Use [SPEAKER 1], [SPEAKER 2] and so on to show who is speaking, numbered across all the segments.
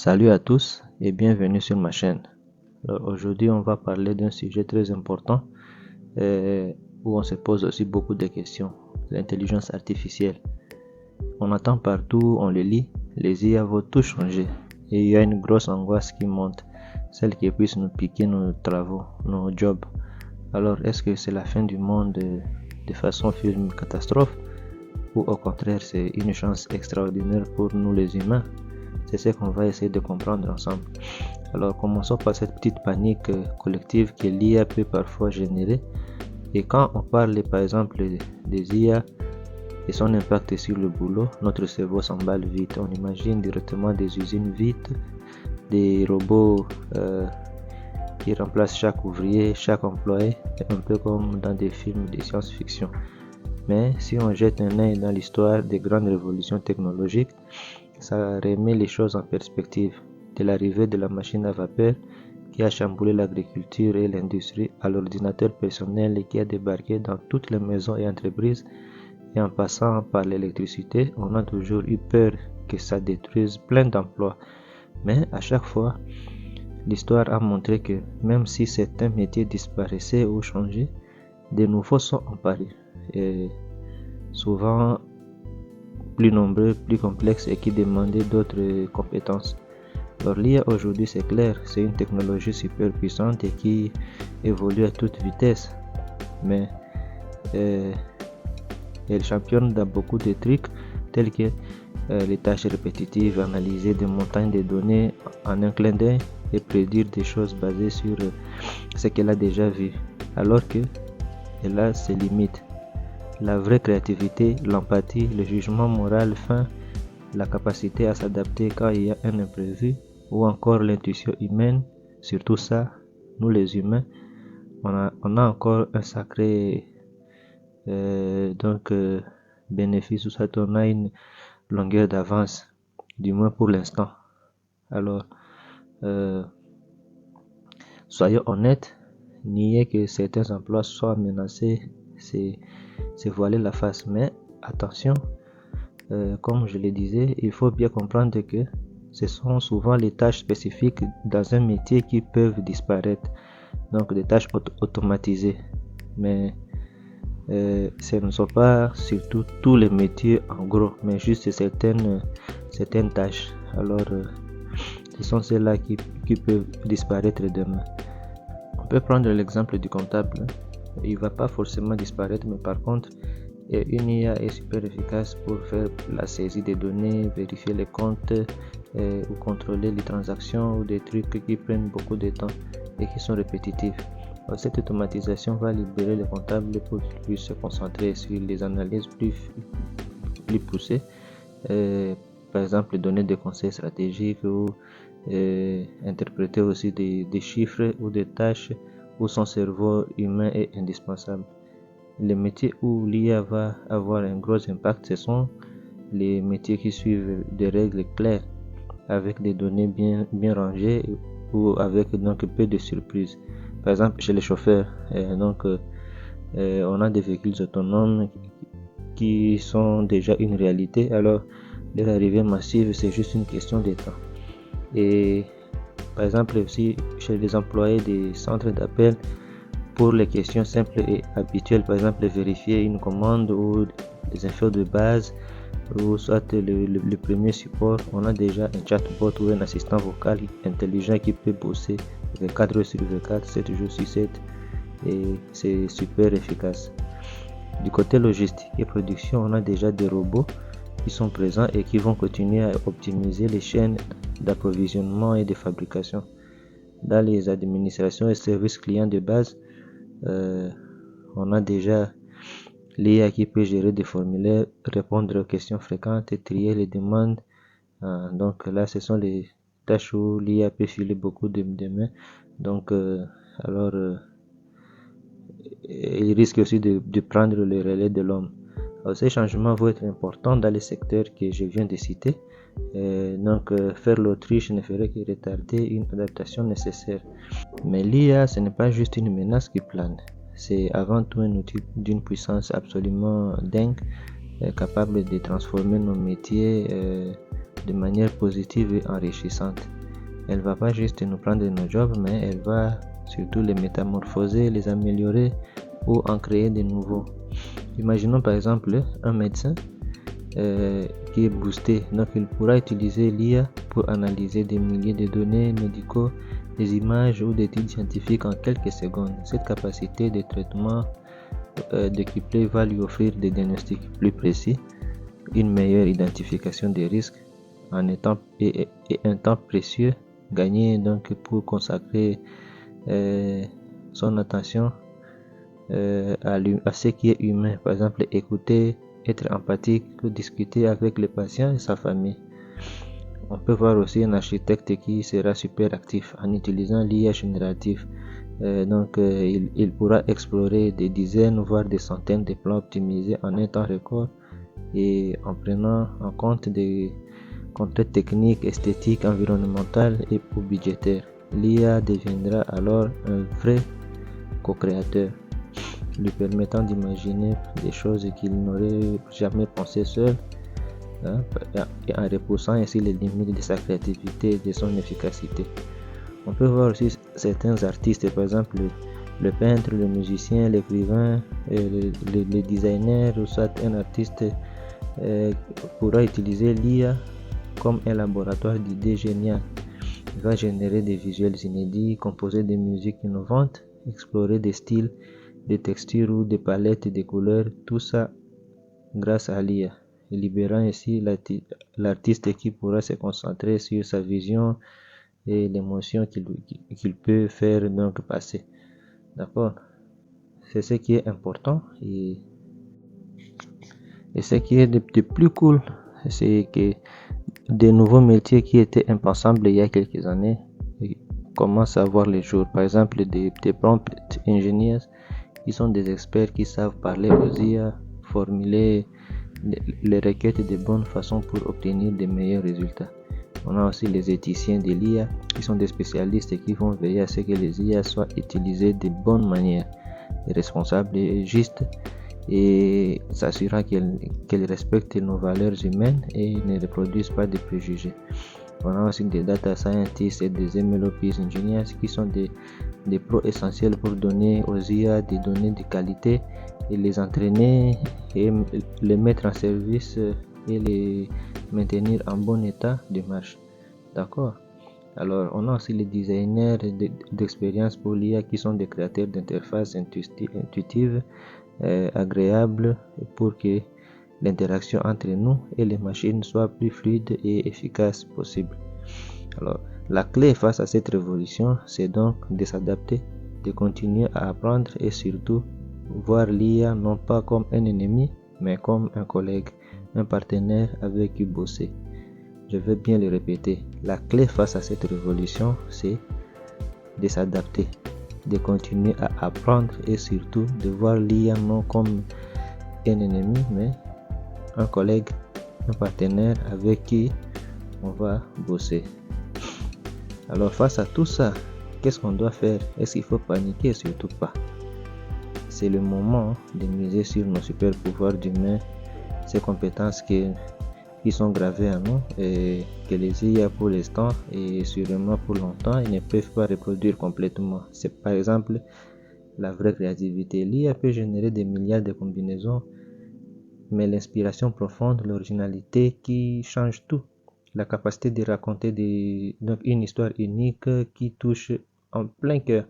[SPEAKER 1] Salut à tous et bienvenue sur ma chaîne. Alors, aujourd'hui, on va parler d'un sujet très important où on se pose aussi beaucoup de questions. L'intelligence artificielle. On entend partout, on le lit, les IA vont tout changer. Et il y a une grosse angoisse qui monte, celle qui puisse nous piquer nos travaux, nos jobs. Alors, est-ce que c'est la fin du monde de façon film catastrophe ou au contraire c'est une chance extraordinaire pour nous les humains? C'est ce qu'on va essayer de comprendre ensemble. Alors commençons par cette petite panique collective que l'IA peut parfois générer. Et quand on parle par exemple des IA et son impact sur le boulot, notre cerveau s'emballe vite. On imagine directement des usines vides, des robots qui remplacent chaque ouvrier, chaque employé, un peu comme dans des films de science-fiction. Mais si on jette un œil dans l'histoire des grandes révolutions technologiques, ça remet les choses en perspective. De l'arrivée de la machine à vapeur qui a chamboulé l'agriculture et l'industrie à l'ordinateur personnel qui a débarqué dans toutes les maisons et entreprises, et en passant par l'électricité, on a toujours eu peur que ça détruise plein d'emplois. Mais à chaque fois, l'histoire a montré que même si certains métiers disparaissaient ou changeaient, de nouveaux sont apparus. Et souvent plus nombreux, plus complexes et qui demandaient d'autres compétences. Alors l'IA aujourd'hui, c'est clair, c'est une technologie super puissante et qui évolue à toute vitesse, mais elle championne dans beaucoup de trucs tels que les tâches répétitives, analyser des montagnes de données en un clin d'œil et prédire des choses basées sur ce qu'elle a déjà vu, alors que elle a ses limites. La vraie créativité, l'empathie, le jugement moral fin, la capacité à s'adapter quand il y a un imprévu, ou encore l'intuition humaine, surtout ça, nous les humains, on a encore un sacré bénéfice, ou soit on a une longueur d'avance, du moins pour l'instant. Alors, soyons honnêtes, nier que certains emplois soient menacés, c'est voiler la face. Mais attention, comme je le disais, il faut bien comprendre que ce sont souvent les tâches spécifiques dans un métier qui peuvent disparaître, donc des tâches automatisées. Mais ce ne sont pas surtout tous les métiers en gros, mais juste certaines tâches. Alors, ce sont celles-là qui peuvent disparaître demain. On peut prendre l'exemple du comptable. Il ne va pas forcément disparaître, mais par contre, une IA est super efficace pour faire la saisie des données, vérifier les comptes ou contrôler les transactions ou des trucs qui prennent beaucoup de temps et qui sont répétitifs. Alors, cette automatisation va libérer le comptable pour qu'il puisse se concentrer sur les analyses plus poussées, par exemple donner des conseils stratégiques ou interpréter aussi des chiffres ou des tâches où son cerveau humain est indispensable. Les métiers où l'IA va avoir un gros impact, ce sont les métiers qui suivent des règles claires, avec des données bien rangées ou avec donc peu de surprises. Par exemple, chez les chauffeurs, on a des véhicules autonomes qui sont déjà une réalité, alors leur arrivée massive, c'est juste une question de temps. Et par exemple aussi chez les employés des centres d'appel, pour les questions simples et habituelles, par exemple vérifier une commande ou des infos de base, ou soit le premier support, on a déjà un chatbot ou un assistant vocal intelligent qui peut bosser 24 heures sur 24, 7 jours sur 7, et c'est super efficace. Du côté logistique et production, on a déjà des robots qui sont présents et qui vont continuer à optimiser les chaînes d'approvisionnement et de fabrication. Dans les administrations et services clients de base, on a déjà l'IA qui peut gérer des formulaires, répondre aux questions fréquentes et trier les demandes. Donc là, ce sont les tâches où l'IA peut filer beaucoup de mains. Donc, il risque aussi de prendre le relais de l'homme. Alors, ces changements vont être importants dans les secteurs que je viens de citer. Faire l'autruche ne ferait que retarder une adaptation nécessaire. Mais l'IA, ce n'est pas juste une menace qui plane. C'est avant tout un outil d'une puissance absolument dingue, capable de transformer nos métiers de manière positive et enrichissante. Elle ne va pas juste nous prendre nos jobs, mais elle va surtout les métamorphoser, les améliorer ou en créer de nouveaux. Imaginons par exemple un médecin qui est boosté, donc il pourra utiliser l'IA pour analyser des milliers de données médicaux, des images ou des études scientifiques en quelques secondes. Cette capacité de traitement décuplé va lui offrir des diagnostics plus précis, une meilleure identification des risques et un temps précieux gagné donc pour consacrer son attention à ce qui est humain, par exemple écouter, être empathique, discuter avec les patients et sa famille. On peut voir aussi un architecte qui sera super actif en utilisant l'IA générative. Il pourra explorer des dizaines voire des centaines de plans optimisés en un temps record et en prenant en compte des contraintes techniques, esthétiques, environnementales et ou budgétaires. L'IA deviendra alors un vrai co-créateur, lui permettant d'imaginer des choses qu'il n'aurait jamais pensé seul, et en repoussant ainsi les limites de sa créativité et de son efficacité. On peut voir aussi certains artistes, par exemple le peintre, le musicien, l'écrivain, le designer, ou soit un artiste pourra utiliser l'IA comme un laboratoire d'idées géniales. Il va générer des visuels inédits, composer des musiques innovantes, explorer des styles, des textures ou des palettes de couleurs, tout ça grâce à l'IA, libérant ainsi l'artiste qui pourra se concentrer sur sa vision et l'émotion qu'il peut faire donc passer. D'accord? C'est ce qui est important et ce qui est de plus cool, c'est que des nouveaux métiers qui étaient impensables il y a quelques années commencent à voir le jour. Par exemple, des prompt engineers qui sont des experts qui savent parler aux IA, formuler les requêtes de bonne façon pour obtenir de meilleurs résultats. On a aussi les éthiciens de l'IA qui sont des spécialistes qui vont veiller à ce que les IA soient utilisées de bonne manière, responsables et justes, et s'assurant qu'elles respectent nos valeurs humaines et ne reproduisent pas de préjugés. On a aussi des data scientists et des MLOps engineers qui sont des pros essentiels pour donner aux IA des données de qualité et les entraîner et les mettre en service et les maintenir en bon état de marche. D'accord? Alors, on a aussi les designers d'expérience pour l'IA qui sont des créateurs d'interfaces intuitives, agréables, pour que l'interaction entre nous et les machines soit plus fluide et efficace possible. Alors, la clé face à cette révolution, c'est donc de s'adapter, de continuer à apprendre et surtout voir l'IA non pas comme un ennemi, mais comme un collègue, un partenaire avec qui bosser. Je veux bien le répéter, la clé face à cette révolution, c'est de s'adapter, de continuer à apprendre et surtout de voir l'IA non comme un ennemi, mais un collègue, un partenaire avec qui on va bosser. Alors face à tout ça, qu'est-ce qu'on doit faire? Est-ce qu'il faut paniquer? Surtout pas. C'est le moment de miser sur nos super pouvoirs d'humains, ces compétences qui sont gravées à nous et que les IA pour l'instant et sûrement pour longtemps ils ne peuvent pas reproduire complètement. C'est par exemple la vraie créativité. L'IA peut générer des milliards de combinaisons, mais l'inspiration profonde, l'originalité qui change tout, la capacité de raconter une histoire unique qui touche en plein cœur,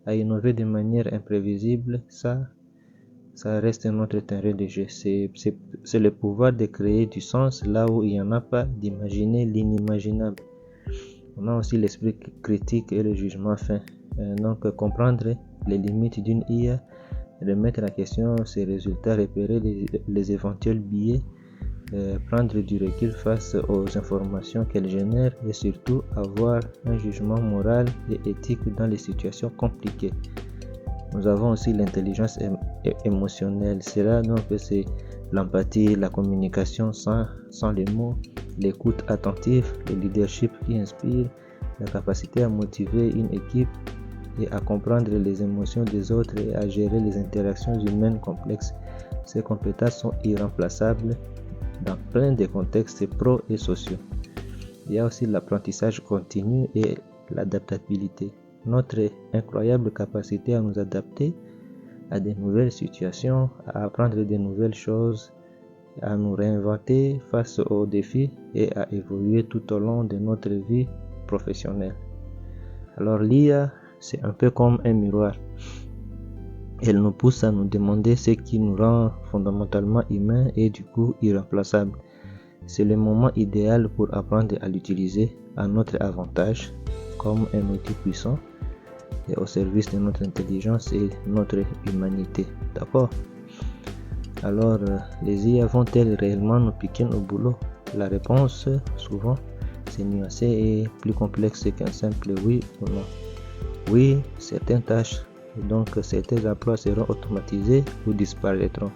[SPEAKER 1] à innover de manière imprévisible, ça reste notre terrain de jeu. C'est le pouvoir de créer du sens là où il n'y en a pas, d'imaginer l'inimaginable. On a aussi l'esprit critique et le jugement fin. Donc comprendre les limites d'une IA, remettre en question ses résultats, repérer les éventuels biais, prendre du recul face aux informations qu'elle génère et surtout avoir un jugement moral et éthique dans les situations compliquées. Nous avons aussi l'intelligence émotionnelle. Cela donc c'est l'empathie, la communication sans les mots, l'écoute attentive, le leadership qui inspire, la capacité à motiver une équipe et à comprendre les émotions des autres et à gérer les interactions humaines complexes. Ces compétences sont irremplaçables dans plein de contextes pro et sociaux. Il y a aussi l'apprentissage continu et l'adaptabilité. Notre incroyable capacité à nous adapter à de nouvelles situations, à apprendre de nouvelles choses, à nous réinventer face aux défis et à évoluer tout au long de notre vie professionnelle. Alors l'IA, c'est un peu comme un miroir. Elle nous pousse à nous demander ce qui nous rend fondamentalement humains et du coup irremplaçables. C'est le moment idéal pour apprendre à l'utiliser à notre avantage comme un outil puissant et au service de notre intelligence et notre humanité. D'accord? Alors, les IA vont-elles réellement nous piquer au boulot? La réponse, souvent, c'est nuancé et plus complexe qu'un simple oui ou non. Oui, certaines tâches, donc certains emplois seront automatisés ou disparaîtront.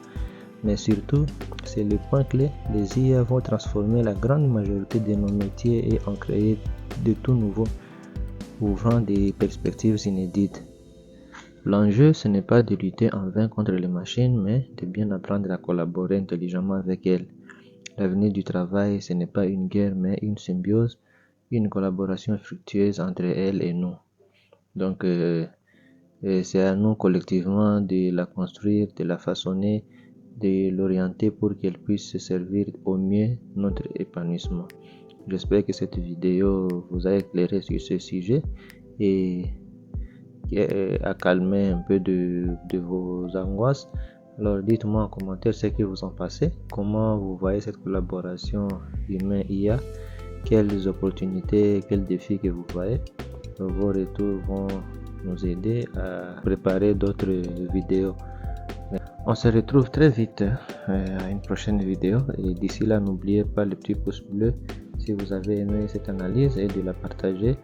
[SPEAKER 1] Mais surtout, c'est le point clé, les IA vont transformer la grande majorité de nos métiers et en créer de tout nouveau, ouvrant des perspectives inédites. L'enjeu, ce n'est pas de lutter en vain contre les machines, mais de bien apprendre à collaborer intelligemment avec elles. L'avenir du travail, ce n'est pas une guerre, mais une symbiose, une collaboration fructueuse entre elles et nous. Donc, c'est à nous collectivement de la construire, de la façonner, de l'orienter pour qu'elle puisse servir au mieux notre épanouissement. J'espère que cette vidéo vous a éclairé sur ce sujet et à calmer un peu de vos angoisses. Alors dites-moi en commentaire ce que vous en pensez, comment vous voyez cette collaboration humain-IA, quelles opportunités, quels défis que vous voyez. Vos retours vont nous aider à préparer d'autres vidéos. On se retrouve très vite à une prochaine vidéo et d'ici là n'oubliez pas le petit pouce bleu si vous avez aimé cette analyse et de la partager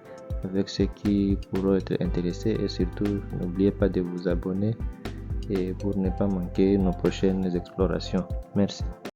[SPEAKER 1] avec ceux qui pourront être intéressés et surtout n'oubliez pas de vous abonner et pour ne pas manquer nos prochaines explorations. Merci.